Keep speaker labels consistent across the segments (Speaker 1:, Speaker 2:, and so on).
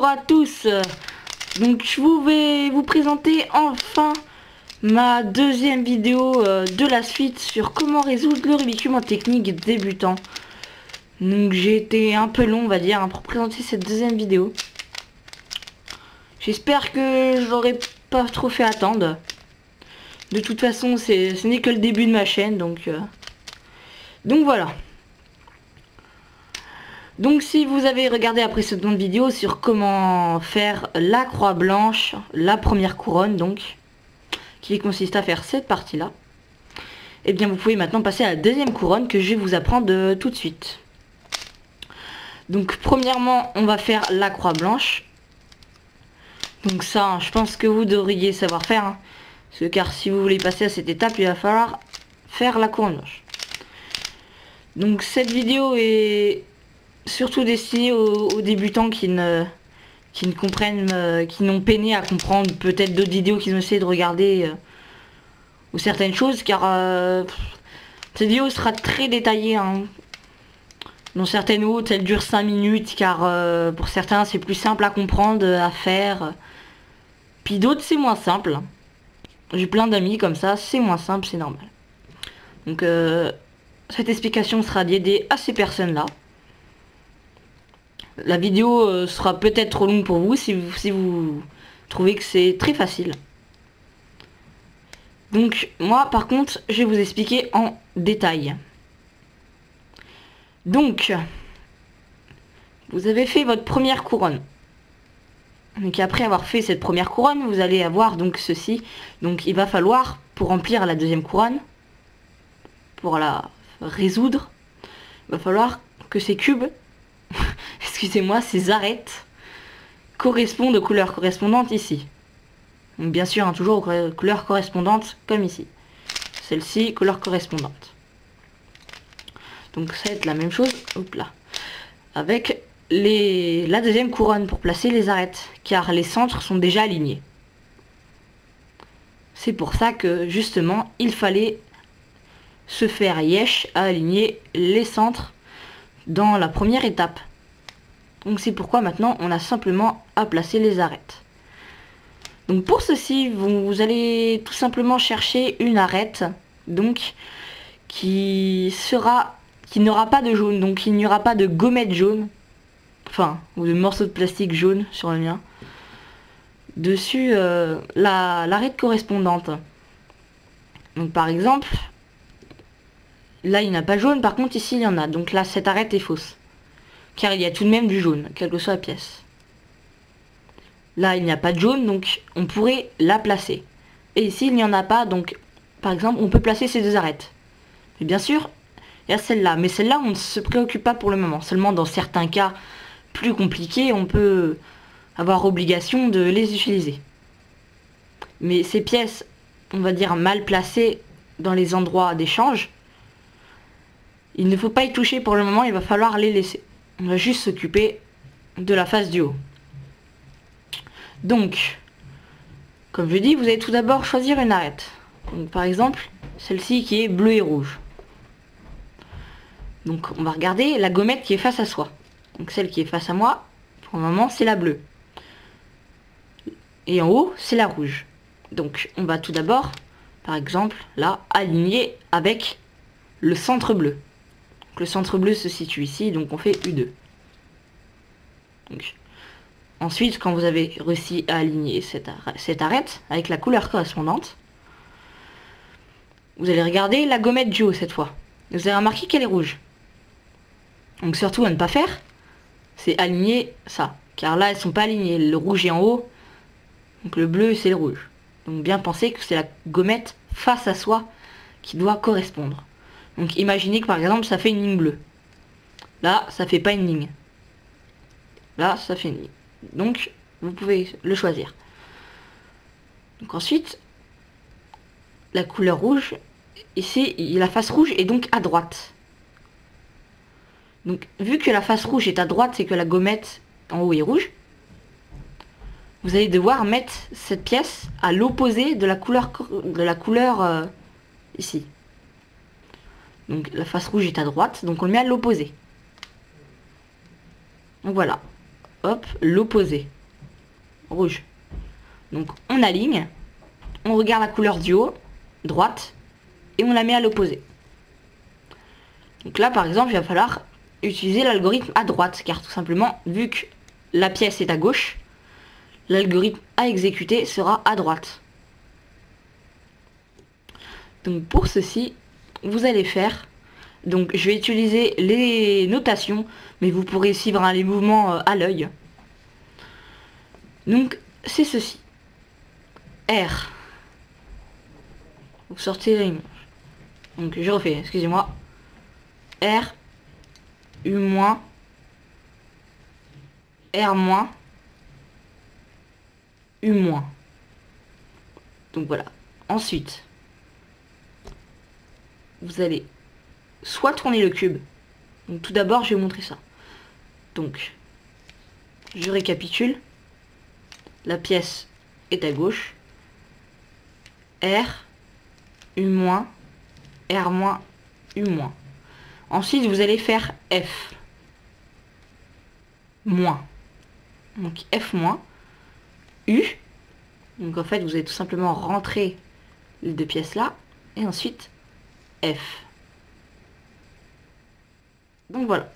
Speaker 1: Bonjour à tous. Donc je vais vous présenter enfin ma deuxième vidéo de la suite sur comment résoudre le Rubik's Cube en technique débutant. Donc j'ai été un peu long, on va dire, pour présenter cette deuxième vidéo. J'espère que je l'aurai pas trop fait attendre. De toute façon, ce n'est que le début de ma chaîne, donc voilà. Donc si vous avez regardé la précédente vidéo sur comment faire la croix blanche, la première couronne donc, qui consiste à faire cette partie-là, et bien vous pouvez maintenant passer à la deuxième couronne que je vais vous apprendre tout de suite. Donc premièrement, on va faire la croix blanche. Donc ça, je pense que vous devriez savoir faire, hein, car si vous voulez passer à cette étape, il va falloir faire la couronne blanche. Donc cette vidéo est surtout destiné aux débutants qui ne comprennent, qui n'ont peiné à comprendre peut-être d'autres vidéos qu'ils ont essayé de regarder ou certaines choses, car cette vidéo sera très détaillée, hein. Dans certaines autres, elle dure 5 minutes, car pour certains c'est plus simple à comprendre, à faire. Puis d'autres c'est moins simple. J'ai plein d'amis comme ça, c'est moins simple, c'est normal. Donc cette explication sera dédiée à ces personnes-là. La vidéo sera peut-être trop longue pour vous si vous trouvez que c'est très facile. Donc moi par contre je vais vous expliquer en détail. Donc vous avez fait votre première couronne. Donc après avoir fait cette première couronne, vous allez avoir donc ceci. Donc il va falloir, pour remplir la deuxième couronne, pour la résoudre, il va falloir que ces cubes excusez-moi, ces arêtes correspondent aux couleurs correspondantes ici. Donc bien sûr, hein, toujours aux couleurs correspondantes comme ici. Celle-ci, couleur correspondante. Donc ça va être la même chose, hop là, avec la deuxième couronne pour placer les arêtes, car les centres sont déjà alignés. C'est pour ça que justement, il fallait se faire yesh à aligner les centres dans la première étape. Donc c'est pourquoi maintenant on a simplement à placer les arêtes. Donc pour ceci, vous allez tout simplement chercher une arête donc qui n'aura pas de jaune. Donc il n'y aura pas de gommette jaune, enfin, ou de morceaux de plastique jaune sur le mien, dessus l'arête correspondante. Donc par exemple, là il n'y a pas jaune, par contre ici il y en a. Donc là cette arête est fausse, car il y a tout de même du jaune, quelle que soit la pièce. Là, il n'y a pas de jaune, donc on pourrait la placer. Et ici, il n'y en a pas, donc par exemple, on peut placer ces deux arêtes. Et bien sûr, il y a celle-là. Mais celle-là, on ne se préoccupe pas pour le moment. Seulement, dans certains cas plus compliqués, on peut avoir obligation de les utiliser. Mais ces pièces, on va dire mal placées dans les endroits d'échange, il ne faut pas y toucher pour le moment, il va falloir les laisser. On va juste s'occuper de la face du haut. Donc, comme je dis, vous allez tout d'abord choisir une arête. Donc, par exemple, celle-ci qui est bleue et rouge. Donc, on va regarder la gommette qui est face à soi. Donc, celle qui est face à moi, pour le moment, c'est la bleue. Et en haut, c'est la rouge. Donc, on va tout d'abord, par exemple, là, aligner avec le centre bleu. Donc, le centre bleu se situe ici, donc on fait U2. Donc, ensuite, quand vous avez réussi à aligner cette arête avec la couleur correspondante, vous allez regarder la gommette du haut cette fois. Vous allez remarquer qu'elle est rouge. Donc surtout à ne pas faire, c'est aligner ça. Car là, elles ne sont pas alignées. Le rouge est en haut, donc le bleu c'est le rouge. Donc bien penser que c'est la gommette face à soi qui doit correspondre. Donc imaginez que par exemple, ça fait une ligne bleue. Là, ça fait pas une ligne. Là, ça fait une ligne. Donc, vous pouvez le choisir. Donc ensuite, la couleur rouge, ici, la face rouge est donc à droite. Donc, vu que la face rouge est à droite, c'est que la gommette en haut est rouge, vous allez devoir mettre cette pièce à l'opposé de la couleur ici. Donc, la face rouge est à droite, donc on le met à l'opposé. Donc voilà. Hop, l'opposé. rouge. Donc on aligne, on regarde la couleur du haut, droite, et on la met à l'opposé. Donc là par exemple il va falloir utiliser l'algorithme à droite, car tout simplement vu que la pièce est à gauche, l'algorithme à exécuter sera à droite. Donc pour ceci, vous allez faire, donc je vais utiliser les notations, mais vous pourrez suivre les mouvements à l'œil. Donc c'est ceci. R. Vous sortez la image. Donc je refais, excusez-moi. R, U-, R-, U-. Donc voilà. Ensuite, vous allez soit tourner le cube. Donc tout d'abord, je vais vous montrer ça. Donc, je récapitule. La pièce est à gauche. R, U-, R-, U-. Ensuite, vous allez faire F-. Donc F-, U. Donc en fait, vous allez tout simplement rentrer les deux pièces là. Et ensuite, F. Donc voilà.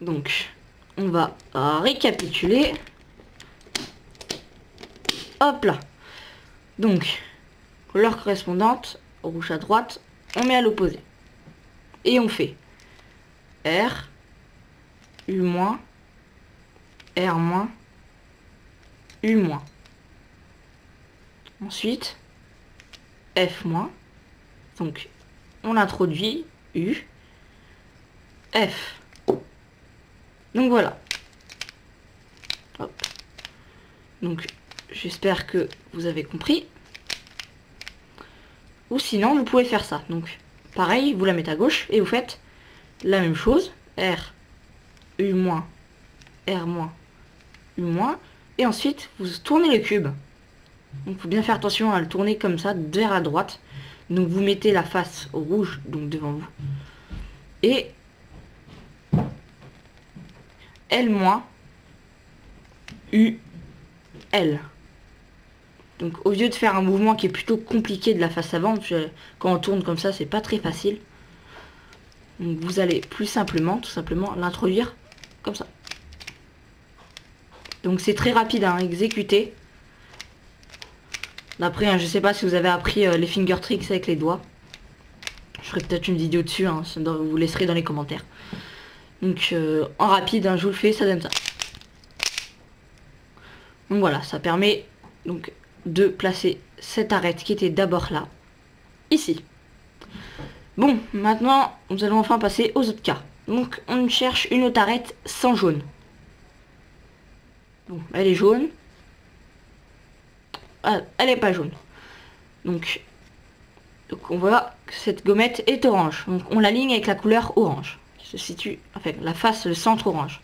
Speaker 1: Donc, on va récapituler. Hop là. Donc, couleur correspondante, rouge à droite, on met à l'opposé. Et on fait R, U-, R-, U-. Ensuite, F-. Donc, on introduit U, F. Donc voilà. Hop. Donc, j'espère que vous avez compris. Ou sinon, vous pouvez faire ça. Donc, pareil, vous la mettez à gauche et vous faites la même chose. R, U-, R-, U-. Et ensuite, vous tournez le cube. Donc, il faut bien faire attention à le tourner comme ça, vers la droite. Donc, vous mettez la face rouge, donc devant vous. Et L-, U, L. Donc au lieu de faire un mouvement qui est plutôt compliqué de la face avant, quand on tourne comme ça, c'est pas très facile. Donc vous allez tout simplement l'introduire comme ça. Donc c'est très rapide à exécuter. Après, je sais pas si vous avez appris les finger tricks avec les doigts. Je ferai peut-être une vidéo dessus, vous laisserez dans les commentaires. Donc en rapide, je vous le fais, ça donne ça. Donc voilà, ça permet donc de placer cette arête qui était d'abord là, ici. Bon, maintenant, nous allons enfin passer aux autres cas. Donc, on cherche une autre arête sans jaune. Bon, elle est jaune. Ah, elle n'est pas jaune. Donc, on voit que cette gommette est orange. Donc, on l'aligne avec la couleur orange, qui se situe, enfin, la face, le centre orange.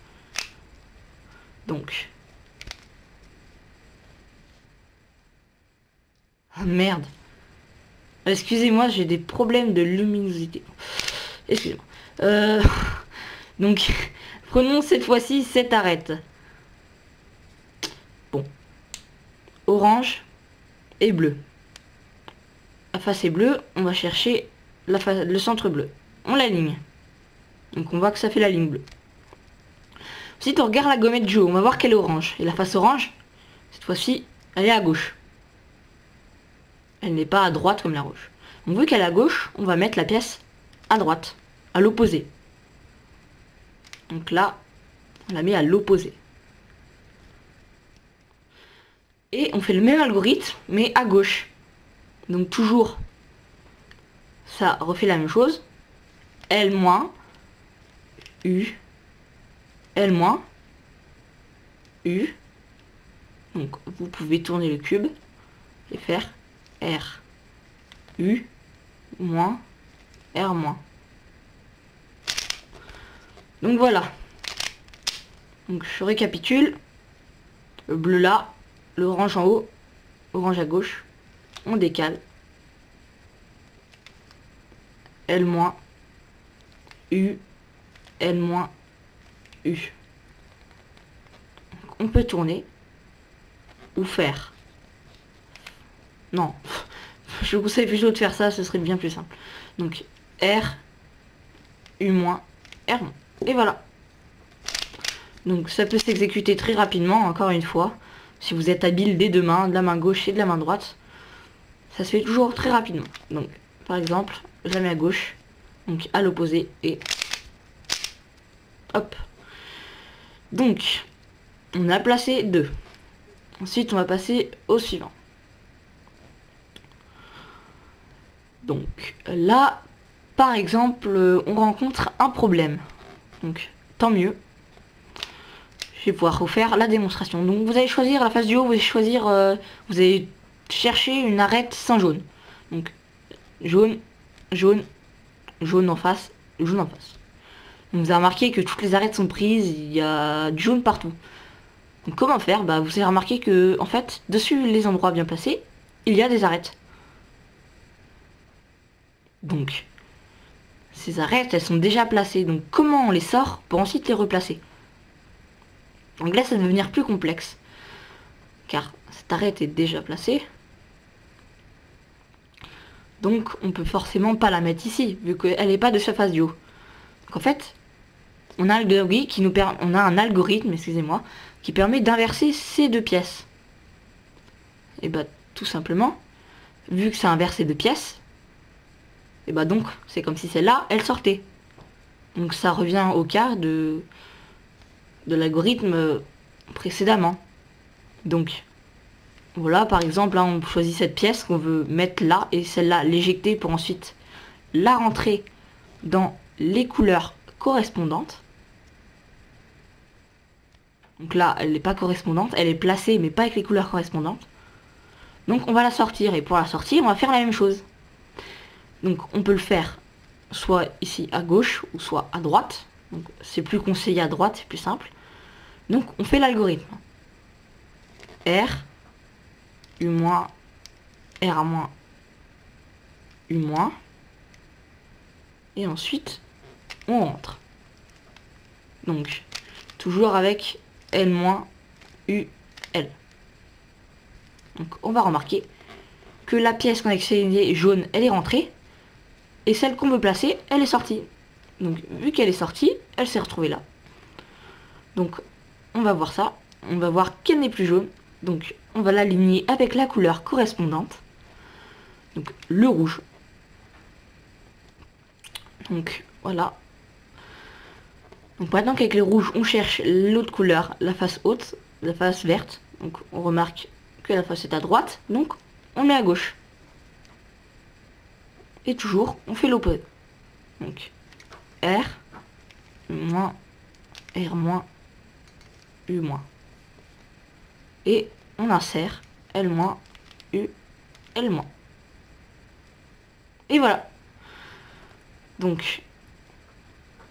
Speaker 1: Donc... Ah merde. Excusez-moi, j'ai des problèmes de luminosité. Excusez-moi. Donc, prenons cette fois-ci cette arête. Bon. Orange et bleu. La face est bleue, on va chercher le centre bleu. On l'aligne. Donc on voit que ça fait la ligne bleue. Ensuite, on regarde la gommette jaune. On va voir qu'elle est orange. Et la face orange, cette fois-ci, elle est à gauche. Elle n'est pas à droite comme la rouge. Donc vu qu'elle est à gauche, on va mettre la pièce à droite, à l'opposé. Donc là, on la met à l'opposé. Et on fait le même algorithme, mais à gauche. Donc toujours, ça refait la même chose. L-, U, L-, U. Donc vous pouvez tourner le cube et faire R, U, moins, R-. Donc voilà. Donc je récapitule. Le bleu là, l'orange en haut, orange à gauche. On décale. L-, U, L-U. On peut tourner ou faire. Non, je vous conseille plutôt de faire ça, ce serait bien plus simple. Donc R, U-, R-. Et voilà. Donc ça peut s'exécuter très rapidement, encore une fois. Si vous êtes habile des deux mains, de la main gauche et de la main droite, ça se fait toujours très rapidement. Donc par exemple, je la mets à gauche, donc à l'opposé, et hop. Donc, on a placé 2. Ensuite, on va passer au suivant. Donc là, par exemple, on rencontre un problème. Donc, tant mieux. Je vais pouvoir refaire la démonstration. Donc, vous allez choisir la face du haut, vous allez choisir, vous allez chercher une arête sans jaune. Donc, jaune, jaune, jaune en face, jaune en face. Donc, vous avez remarqué que toutes les arêtes sont prises, il y a du jaune partout. Donc, comment faire? Bah, vous allez remarquer que, en fait, dessus les endroits bien placés, il y a des arêtes. Donc, ces arêtes, elles sont déjà placées. Donc, comment on les sort pour ensuite les replacer? Donc là, ça va devenir plus complexe. Car cette arête est déjà placée. Donc, on peut forcément pas la mettre ici, vu qu'elle n'est pas de sa face du haut. Donc, en fait, on a un algorithme, excusez-moi, qui permet d'inverser ces deux pièces. Et bah, tout simplement, vu que ça inverse ces deux pièces, et bah donc, c'est comme si celle-là, elle sortait. Donc ça revient au cas de l'algorithme précédemment. Donc, voilà, par exemple, là, on choisit cette pièce qu'on veut mettre là, et celle-là, l'éjecter pour ensuite la rentrer dans les couleurs correspondantes. Donc là, elle n'est pas correspondante, elle est placée, mais pas avec les couleurs correspondantes. Donc on va la sortir, et pour la sortir, on va faire la même chose. Donc on peut le faire soit ici à gauche ou soit à droite. Donc c'est plus conseillé à droite, c'est plus simple. Donc on fait l'algorithme. R, U-, R-, U-. Et ensuite on rentre. Donc toujours avec L-, U, L. Donc on va remarquer que la pièce qu'on a sélectionnée jaune, elle est rentrée. Et celle qu'on veut placer, elle est sortie. Donc vu qu'elle est sortie, elle s'est retrouvée là. Donc on va voir ça. On va voir qu'elle n'est plus jaune. Donc on va l'aligner avec la couleur correspondante. Donc le rouge. Donc voilà. Donc maintenant qu'avec le rouge, on cherche l'autre couleur, la face haute, la face verte. Donc on remarque que la face est à droite. Donc on met à gauche. Et toujours, on fait l'opposé. Donc, R, U-, R-, U-. Et on insère L-, U, L-. Et voilà. Donc,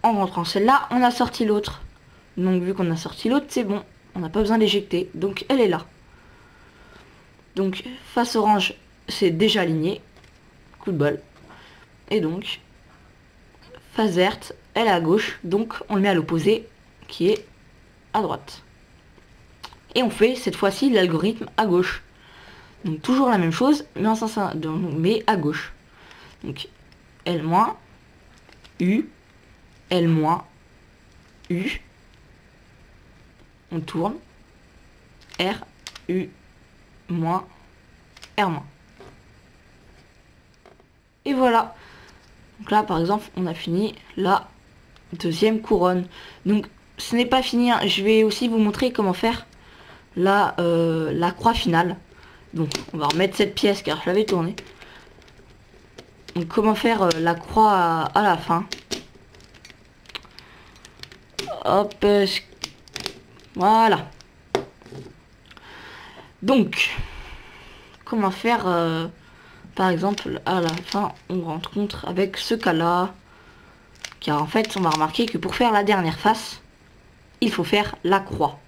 Speaker 1: en rentrant celle-là, on a sorti l'autre. Donc, vu qu'on a sorti l'autre, c'est bon. On n'a pas besoin d'éjecter. Donc, elle est là. Donc, face orange, c'est déjà aligné. Coup de bol. Et donc, face verte, elle est à gauche, donc on le met à l'opposé, qui est à droite. Et on fait cette fois-ci l'algorithme à gauche. Donc toujours la même chose, mais en sens mais à gauche. Donc L-, U, L-, U. On tourne. R, U, R-. Et voilà. Donc là, par exemple, on a fini la deuxième couronne. Donc, ce n'est pas fini. Hein. Je vais aussi vous montrer comment faire la croix finale. Donc, on va remettre cette pièce car je l'avais tournée. Donc, comment faire la croix à la fin. Hop. Voilà. Donc, comment faire... par exemple, à la fin, on rencontre avec ce cas-là. Car en fait, on va remarquer que pour faire la dernière face, il faut faire la croix.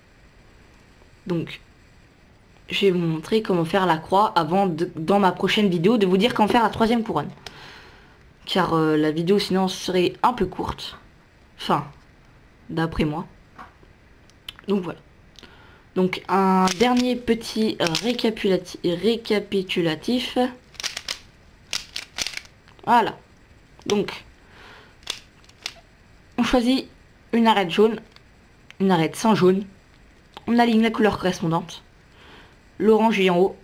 Speaker 1: Donc, je vais vous montrer comment faire la croix avant, dans ma prochaine vidéo, de vous dire comment faire la troisième couronne. Car la vidéo, sinon, serait un peu courte. Enfin, d'après moi. Donc voilà. Donc un dernier petit récapitulatif. Voilà. Donc on choisit une arête jaune, une arête sans jaune. On aligne la couleur correspondante. L'orange est en haut,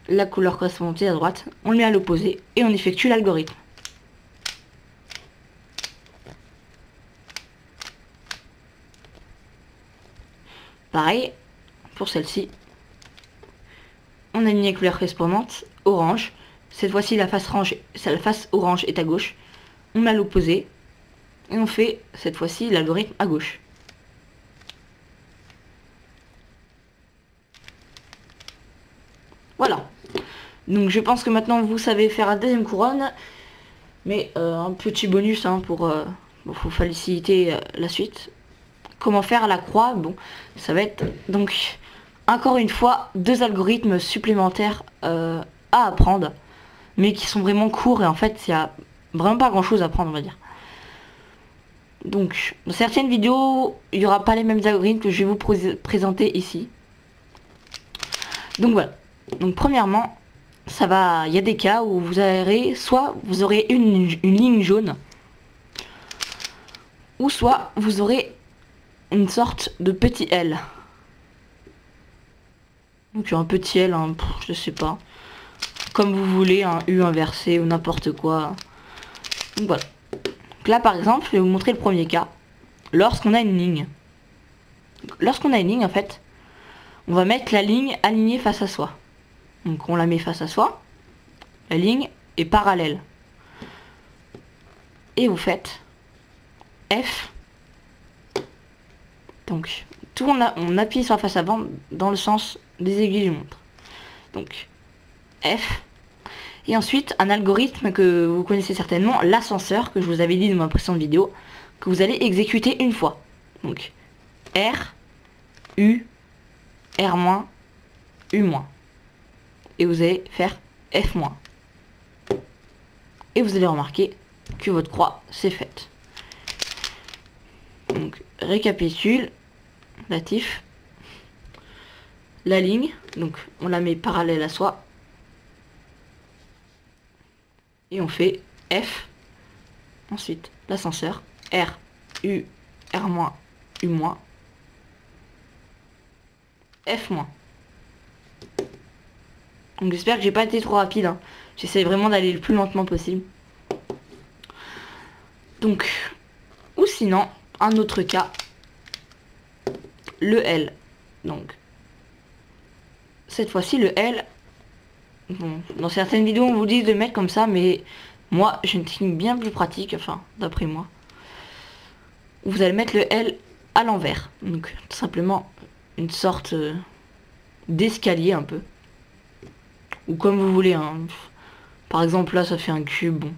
Speaker 1: la couleur correspondante est à droite. On le met à l'opposé et on effectue l'algorithme. Pareil pour celle-ci. On aligne les couleurs correspondantes. Orange. Cette fois-ci la face orange est à gauche. On met à l'opposé. Et on fait cette fois-ci l'algorithme à gauche. Voilà. Donc je pense que maintenant vous savez faire la deuxième couronne. Mais un petit bonus hein, pour faciliter la suite. Comment faire la croix? Bon, ça va être donc encore une fois 2 algorithmes supplémentaires à apprendre. Mais qui sont vraiment courts et en fait il n'y a vraiment pas grand chose à apprendre on va dire. Donc dans certaines vidéos il n'y aura pas les mêmes algorithmes que je vais vous présenter ici. Donc voilà. Donc premièrement, il y a des cas où vous aurez une ligne jaune, ou soit vous aurez une sorte de petit L. Donc un petit L, hein, je sais pas, comme vous voulez, un U inversé ou n'importe quoi. Donc voilà. Donc là par exemple, je vais vous montrer le premier cas. Lorsqu'on a une ligne. Lorsqu'on a une ligne en fait, on va mettre la ligne alignée face à soi. Donc on la met face à soi. La ligne est parallèle. Et vous faites F. Donc on appuie sur la face avant dans le sens des aiguilles de montre. Donc F. Et ensuite un algorithme que vous connaissez certainement, l'ascenseur, que je vous avais dit dans ma précédente vidéo, que vous allez exécuter une fois. Donc R, U, R-, U-. Et vous allez faire F-. Et vous allez remarquer que votre croix s'est faite. Donc récapitulatif. La ligne, donc on la met parallèle à soi. Et on fait F. Ensuite l'ascenseur. R, U, R-, U-. F-. Donc j'espère que j'ai pas été trop rapide. Hein. J'essaie vraiment d'aller le plus lentement possible. Donc, ou sinon, un autre cas, le L. Donc, cette fois-ci, le L, bon, dans certaines vidéos, on vous dit de mettre comme ça, mais moi, j'ai une technique bien plus pratique, enfin, d'après moi. Vous allez mettre le L à l'envers. Donc, tout simplement, une sorte d'escalier un peu. Ou comme vous voulez, hein. Par exemple là ça fait un cube, bon.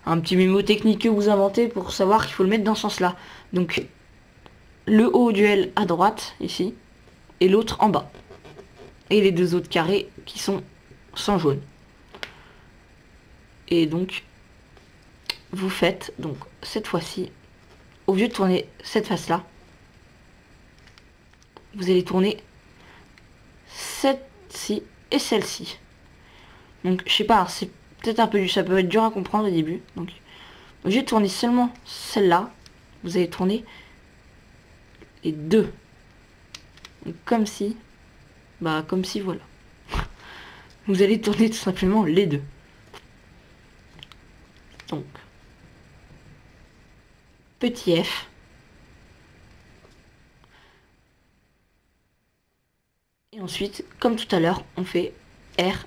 Speaker 1: Un petit mémo technique que vous inventez pour savoir qu'il faut le mettre dans ce sens là. Donc le haut du L à droite ici et l'autre en bas. Et les 2 autres carrés qui sont sans jaune. Et donc vous faites donc cette fois-ci, au lieu de tourner cette face là, vous allez tourner celle-ci et celle-ci. Donc je sais pas, c'est peut-être un peu, ça peut être dur à comprendre au début. Donc au lieu de tourner seulement celle-là, vous allez tourner les 2. Donc, comme si, voilà. Vous allez tourner tout simplement les 2. Donc petit F. Et ensuite, comme tout à l'heure, on fait R,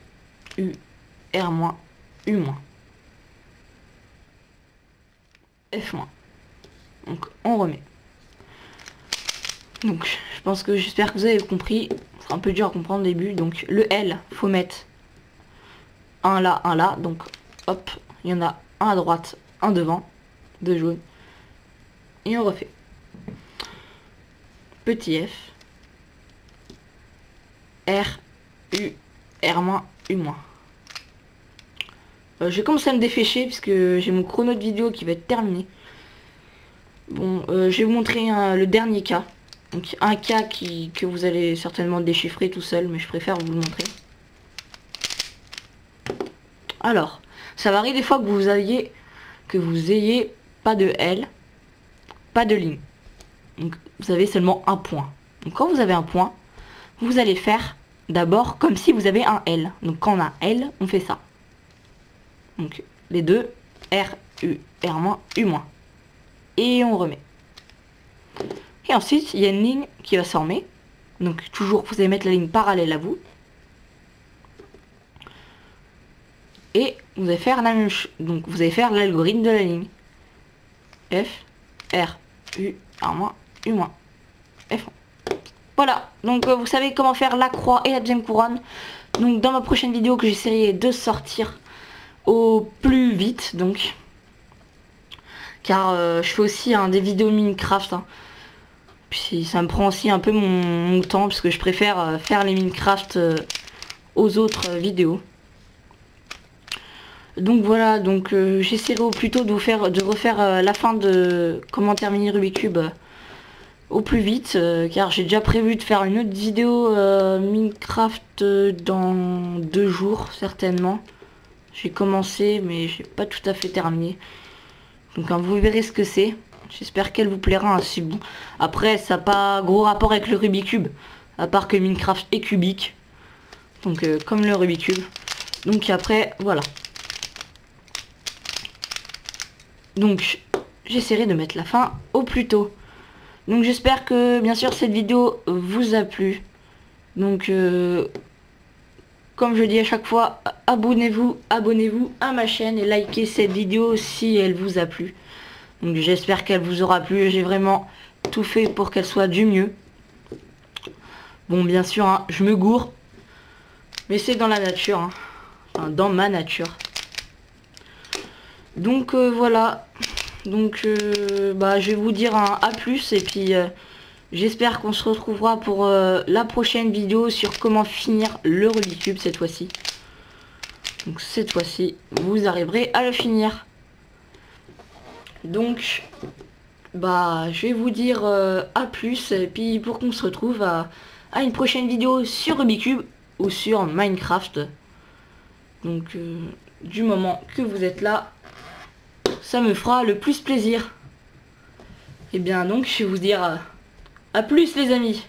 Speaker 1: U, R-, U-. F-. Donc on remet. Donc je pense que j'espère que vous avez compris. C'est un peu dur à comprendre au début. Donc le L, faut mettre un là. Donc hop, il y en a un à droite, un devant, 2 jaunes. Et on refait. Petit F. R, U, R-, U-. Je vais commencer à me défécher puisque j'ai mon chrono de vidéo qui va être terminé. Bon, je vais vous montrer le dernier cas. Donc un cas que vous allez certainement déchiffrer tout seul, mais je préfère vous le montrer. Alors, ça varie des fois que vous ayez pas de L, pas de ligne. Donc vous avez seulement un point. Donc quand vous avez un point, vous allez faire d'abord comme si vous avez un L. Donc quand on a un L, on fait ça. Donc les deux, R, U, R-, U-. Et on remet. Et ensuite, il y a une ligne qui va se former. Donc toujours, vous allez mettre la ligne parallèle à vous. Et vous allez faire la même chose. Donc vous allez faire l'algorithme de la ligne. F, R, U, R-, U-, F. Voilà, donc vous savez comment faire la croix et la deuxième couronne. Donc dans ma prochaine vidéo que j'essaierai de sortir au plus vite, donc. Car je fais aussi des vidéos Minecraft. Puis ça me prend aussi un peu mon temps, parce que je préfère faire les Minecraft aux autres vidéos. Donc voilà, donc j'essaierai au plus tôt de refaire la fin de comment terminer Rubik's Cube au plus vite, car j'ai déjà prévu de faire une autre vidéo Minecraft dans 2 jours certainement. J'ai commencé mais j'ai pas tout à fait terminé. Donc vous verrez ce que c'est. J'espère qu'elle vous plaira. Si bon. Après ça n'a pas gros rapport avec le Rubik's Cube, à part que Minecraft est cubique. Donc comme le Rubik's Cube. Donc après voilà. Donc j'essaierai de mettre la fin au plus tôt. Donc j'espère que bien sûr cette vidéo vous a plu. Donc comme je dis à chaque fois, abonnez-vous à ma chaîne et likez cette vidéo si elle vous a plu. Donc j'espère qu'elle vous aura plu. J'ai vraiment tout fait pour qu'elle soit du mieux. Bon bien sûr je me gourre. Mais c'est dans la nature. Enfin dans ma nature. Donc voilà. Donc je vais vous dire à plus et puis j'espère qu'on se retrouvera pour la prochaine vidéo sur comment finir le Rubik's Cube cette fois-ci. Donc cette fois-ci, vous arriverez à le finir. Donc je vais vous dire à plus et puis pour qu'on se retrouve à une prochaine vidéo sur Rubik's Cube ou sur Minecraft. Donc du moment que vous êtes là, ça me fera le plus plaisir. Et bien donc je vais vous dire à plus les amis.